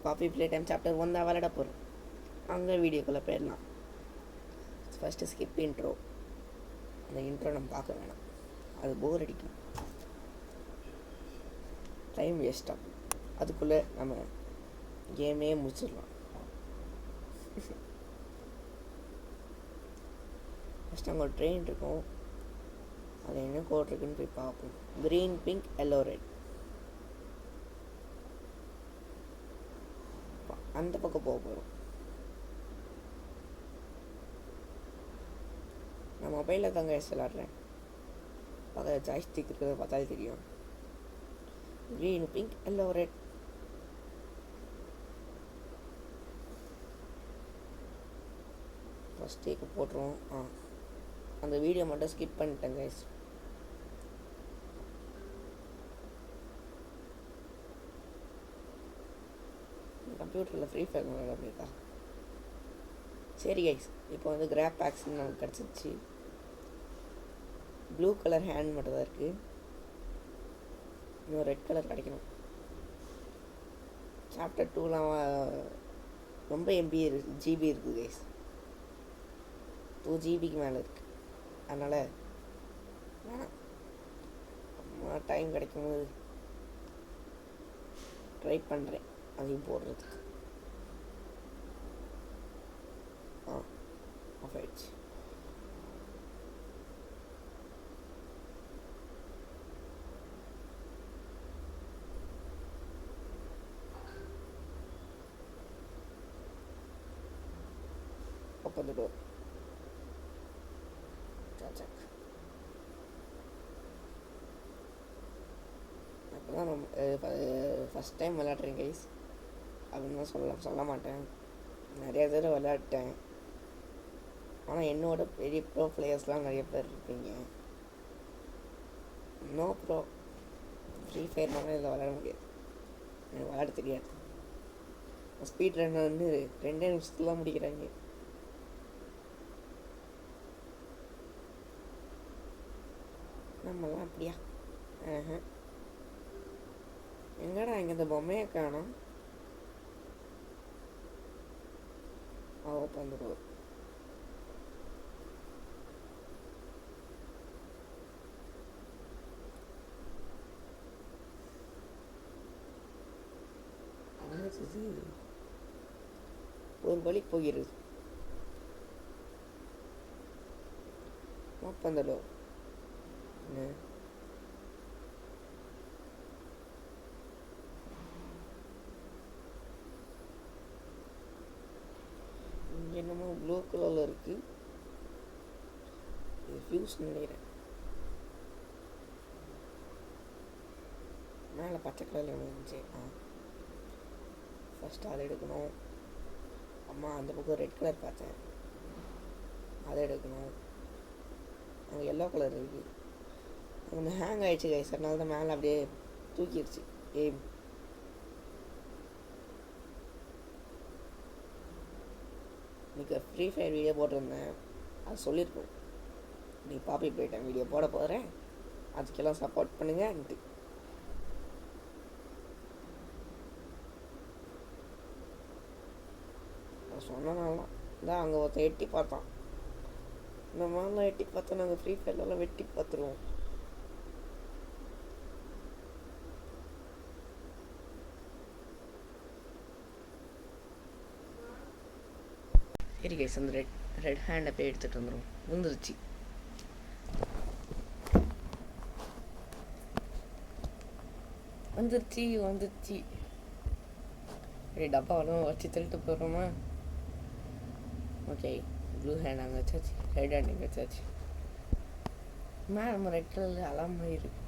Copy play time chapter 1 தான் விளையாட போகிறோம். அங்கே வீடியோக்குள்ளே போயிடலாம். First skip intro. அந்த இன்ட்ரோ நம்ம பார்க்க வேணாம், அது போர் அடிக்கும், டைம் வேஸ்ட் ஆகும். அதுக்குள்ளே நம்ம கேமே முடிச்சிடலாம். ஃபஸ்ட்டு அங்கே ஒரு ட்ரெயின் இருக்கும், அதில் என்ன கோட் இருக்குன்னு போய் பார்ப்போம். Green, pink, yellow, red. அந்த பக்கம் போக போகிறோம். நான் மொபைலில் தாங்க விளாட்றேன். பக்கத்தில் ஜாய்ஸ்டிக் இருக்கிறத பார்த்தாலே தெரியும். Green, pink, yellow, red. First tag போட்டுருவோம். அந்த வீடியோ மட்டும் ஸ்கிப் பண்ணிட்டேன் கைஸ். கம்ப்யூட்டரில் ஃப்ரீ ஃபயர் விளையாட முடியுதா? சரி கைஸ், இப்போ வந்து கிராப் பேக்ஸ்ன்னு நமக்கு கிடச்சிருச்சு. ப்ளூ கலர் ஹேண்ட் மட்டும் தான் இருக்குது. இன்னும் ரெட் கலர் கிடைக்கணும். சாப்டர் 2லாம் ரொம்ப ஜிபி இருக்குது கைஸ். 2 ஜிபிக்கு மேலே இருக்குது. அதனால் வேணாம், டைம் கிடைக்கும்போது ட்ரை பண்ணுறேன் அதையும் போடுறதுக்கு. ஆஃப் ஆயிடுச்சு. Open the door. Check. இப்போ தான் ஃபஸ்ட் டைம் விளையாடுறேன் கைஸ். அப்படின்னு சொல்ல மாட்டேன். நிறைய தடவை விளையாட்டேன். ஆனால் என்னோட பெரிய ப்ரோ பிளேயர்ஸ்லாம் நிறைய பேர் இருப்பீங்க. நோ ப்ரோ ஃப்ரீ ஃபயர் மாதிரி இதில் விளையாட முடியாது. எனக்கு விளையாட தெரியாது. ஸ்பீட் ரன்னர் வந்து 2 நிமிஷத்துல முடிக்கிறாங்க. நம்மளாம் அப்படியா? எங்கடா இங்கே இந்த பொம்மையை காணோம்? Open the door. ஒரு வழி போகிறது. Open the door. என்னமோ ப்ளூ கலரில் இருக்குது. இது ஃபியூஸ் நினைக்கிறேன். மேலே பச்சை கலரில் ஒன்று இருந்துச்சு. ஃபஸ்ட்டு அதை எடுக்கணும். அம்மா அந்த பக்கம் ரெட் கலர் பார்த்தேன், அதை எடுக்கணும். அங்கே எல்லோ கலர் இருக்குது. அங்கே ஹேங் ஆகிடுச்சு கைஸ். அதனால தான் மேலே அப்படியே தூக்கிடுச்சு கேம். இன்றைக்கி ஃப்ரீ ஃபயர் வீடியோ போட்டிருந்தேன், அது சொல்லியிருக்கோம். நீ பாப்பி போயிட்டேன் வீடியோ போட போகிறேன், அதுக்கெல்லாம் சப்போர்ட் பண்ணுங்கன்ட்டு. சொன்னனால தான் அங்கே ஒருத்தன் எட்டி பார்த்தான். இந்த மாதிரிலாம் எட்டி பார்த்தா நாங்கள் ஃப்ரீ ஃபயர்லாம் வெட்டி பார்த்துருவோம். சரி கைஸ், அந்த ரெட் ஹேண்டை போய் எடுத்துகிட்டு வந்துடும். வந்துருச்சு. டப்பாவெல்லாம் வச்சு தள்ளிட்டு போகிறோமா? ஓகே, ப்ளூ ஹேண்ட் அங்கே வச்சாச்சு, ரெட் ஹேண்ட் இங்கே வச்சாச்சு. மேலே நம்ம ரெட் கலரில் அலாம் மாதிரி இருக்கு.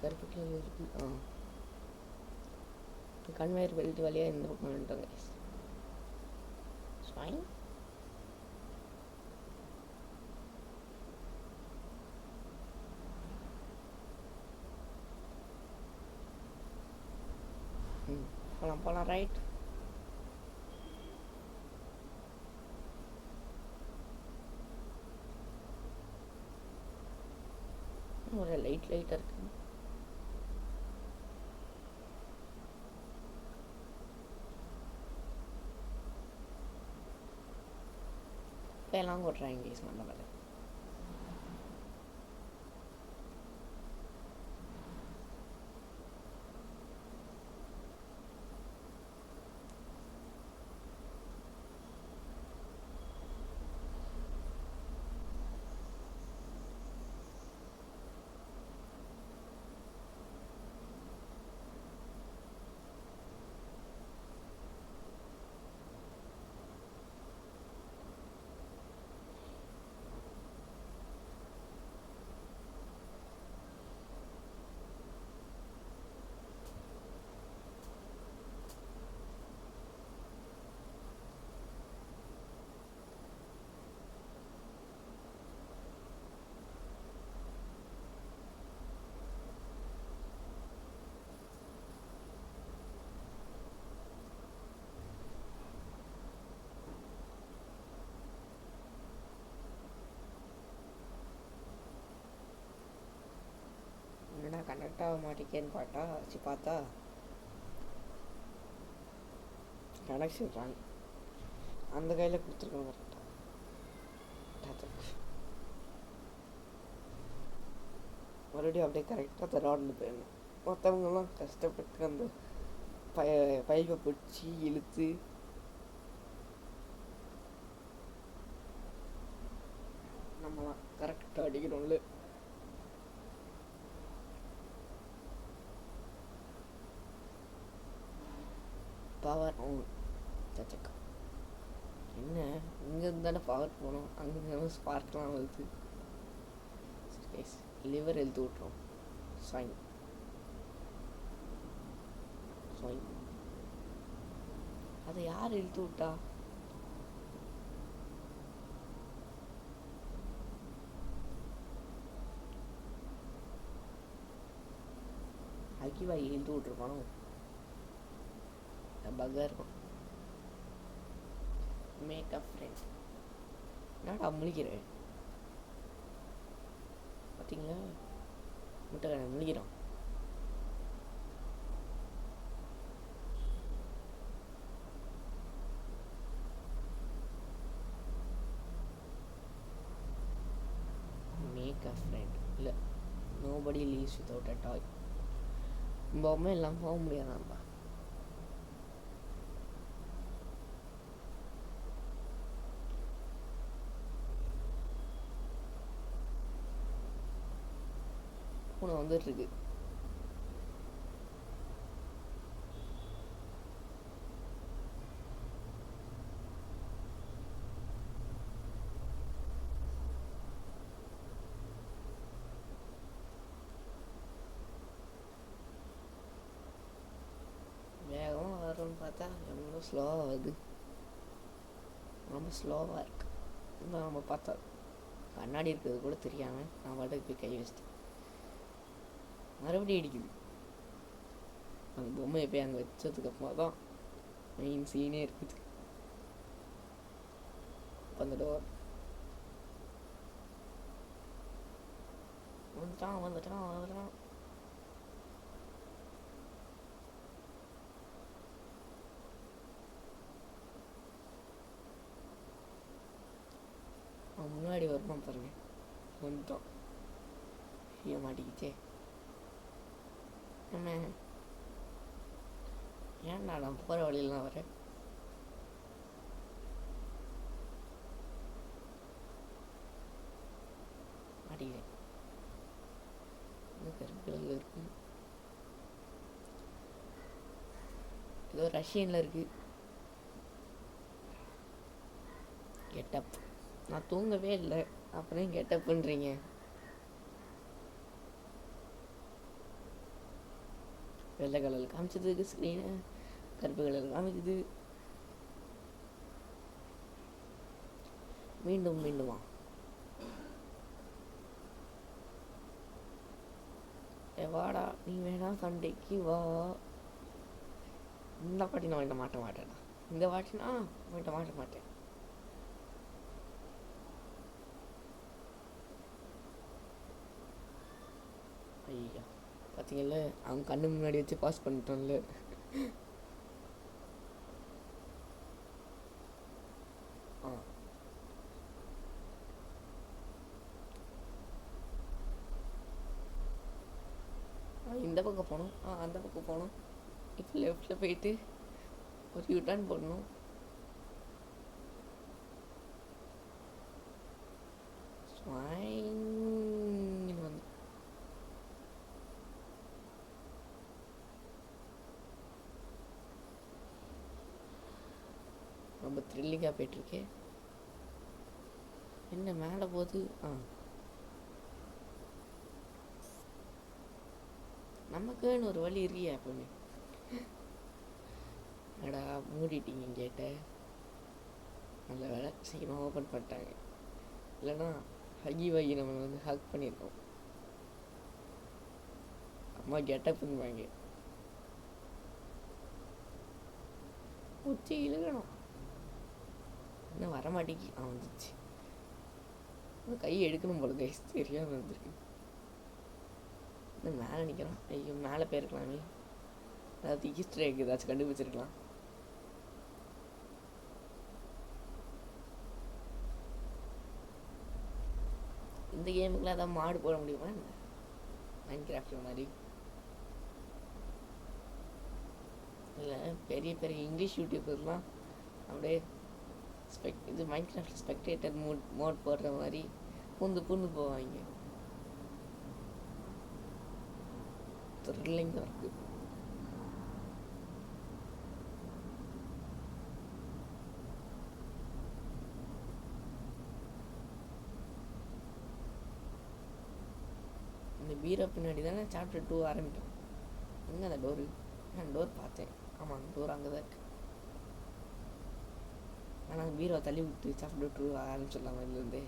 கருப்பு கலர் இருக்கு. கன்வேயர் பெல்ட் வழியாக இந்த பக்கம் வந்துட்டோங்க. ஃபைன். போகலாம் ரைட். லைட்டாக இருக்கு. இப்போ எல்லாம் கொட்டுறாங்க கேஸ் மண்டை மேலே. என்னடா கனெக்ட் ஆக மாட்டேங்கன்னு பார்த்தா கனெக்ஷன் ராங். அந்த கையில் கொடுத்துருக்கோம் கரெக்டாக. மறுபடியும் அப்படியே கரெக்டாக தரான்னு போயிடணும். மற்றவங்கெல்லாம் கஷ்டப்பட்டு அந்த பைப்பை பிடிச்சி இழுத்து நம்மளாம் கரெக்டாக அடிக்கணும்ல. Power on சச்சக்கா. என்ன இங்கேருந்து தானே பவர் போகணும், அங்கேருந்து ஸ்பார்க்லாம் வருது. லிவர் எழுத்து விட்றோம். சாயின் சாயின் அதை யார் இழுத்து விட்டா? அகிவாய் இழுத்து விட்டுருப்பானோ? பக்கா இருக்கும். மேக்கப் ஃப்ரெண்ட் என்னடா முழிக்கிறேன் பார்த்தீங்களா? முட்டை முழிக்கிறான். மேக்கப் ஃப்ரெண்ட் இல்லை, நோபடி லீவ்ஸ் வித்தவுட் அ டாய். பொம்மை எல்லாம் போக முடியாதான்பா. பூனை வந்துட்டுருக்கு. வேகமாக வரும்னு பார்த்தா எவ்வளோ ஸ்லோவாக வருது. ரொம்ப ஸ்லோவாக இருக்கு. நம்ம பார்த்தா கண்ணாடி இருக்கிறது கூட தெரியாமல் நான் பாட்டுக்கு போய் கை வச்சிட்டேன். மறுபடியும் அடிக்குது. அந்த பொம்மையை போய் அங்கே வச்சதுக்கப்புறமா தான் மெயின் சீனே இருக்குது. அந்த டோர் வந்துட்டான். அவன் முன்னாடி வருவான் பாருங்க. வந்துட்டான். ஏன் மாட்டிக்கிச்சே. என்ன ஏன்டா நான் போகிற வழியிலாம் வரேன். மாட்டிக்கிறேன். இன்னும் கருப்புகள் இருக்கு. ஏதோ ரஷ்யனில் இருக்கு. கெட்டப். நான் தூங்கவே இல்லை, அப்புறம் கெட்டப்புன்றீங்க. வெள்ளை கலரில் காமிச்சதுக்கு ஸ்க்ரீனு கருப்பு கலரில் காமிக்குது. மீண்டுமா வாடா, நீ வேணா சண்டைக்கு வா. இந்த வாட்டி நான் மாட்ட மாட்டேன்டா. இந்த வாட்டினா மாட்ட மாட்டேன். பார்த்தீங்கல்ல, அவங்க கண்ணு முன்னாடி வச்சு பாஸ் பண்ணிட்டோம்ல. இந்த பக்கம் போகணும், அந்த பக்கம் போகணும். இப்போ லெஃப்டில் போயிட்டு ஒரு யூட்டர்ன் போடணும். வந்து ரொம்ப த்ரில்லிங்காக போயிட்டுருக்கே. என்ன மேலே போகுது? நமக்குன்னு ஒரு வழி இருக்கியா எப்பவுமே. அடா மூடிட்டீங்க கேட்ட. நல்ல வேலை சீக்கிரமாக ஓப்பன் பண்ணிட்டாங்க. இல்லைன்னா ஹகி வகி நம்ம வந்து ஹக் பண்ணியிருக்கோம். அம்மா கெட்டப்புங்குவாங்க. உச்சி இழுக்கணும். இன்னும் வரமாட்டேங்கி. வந்துச்சு. கை எடுக்கணும் போல கைஸ், தெரியாமல் இருந்திருக்கு. இன்னும் மேலே நிற்கிறோம். ஐயோ மேலே போயிருக்கலாமே. அதாவது ஈஸ்டர் எக் ஏதாச்சும் கண்டுபிடிச்சிருக்கலாம். இந்த கேமுக்குலாம் ஏதாவது மாடு போட முடியுமா என்ன? மைன்கிராஃப்ட் மாதிரி இல்லை. பெரிய பெரிய இங்கிலீஷ் யூடியூபர்லாம் அப்படியே இது மைன்கிராஃப்ட் ஸ்பெக்டேட்டர் மோட் போடுற மாதிரி பூந்து போவாங்க. த்ரில்லிங்காக இருக்குது. இந்த பீரோ பின்னாடி தானே சாப்டர் 2 ஆரம்பிக்கும். எங்கே அந்த டோரு? நான் டோர் பார்த்தேன். ஆமாம், அந்த டோர் அங்கே தான் இருக்கு. ஆனால் பீரோ தள்ளி விட்டு சாப்டர் 2 ஆரம்பிச்சிடலாமா இதுலேருந்தே?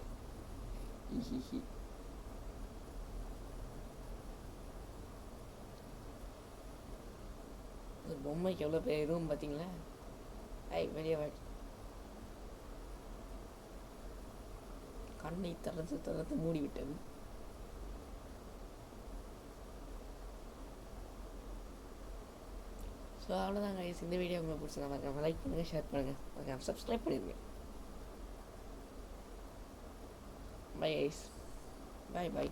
ஒரு பொம்மைக்கு எவ்வளோ பெரிய ரூம் பார்த்தீங்களா? வெளியே கண்ணை திறந்து மூடி விட்டது. ஸோ அவ்வளோதான் கைஸ். இந்த வீடியோ உங்களுக்கு பிடிச்சதா மறக்காம லைக் பண்ணுங்கள், ஷேர் பண்ணுங்கள், மறக்காம சப்ஸ்கிரைப் பண்ணிடுங்க. Bye guys, by.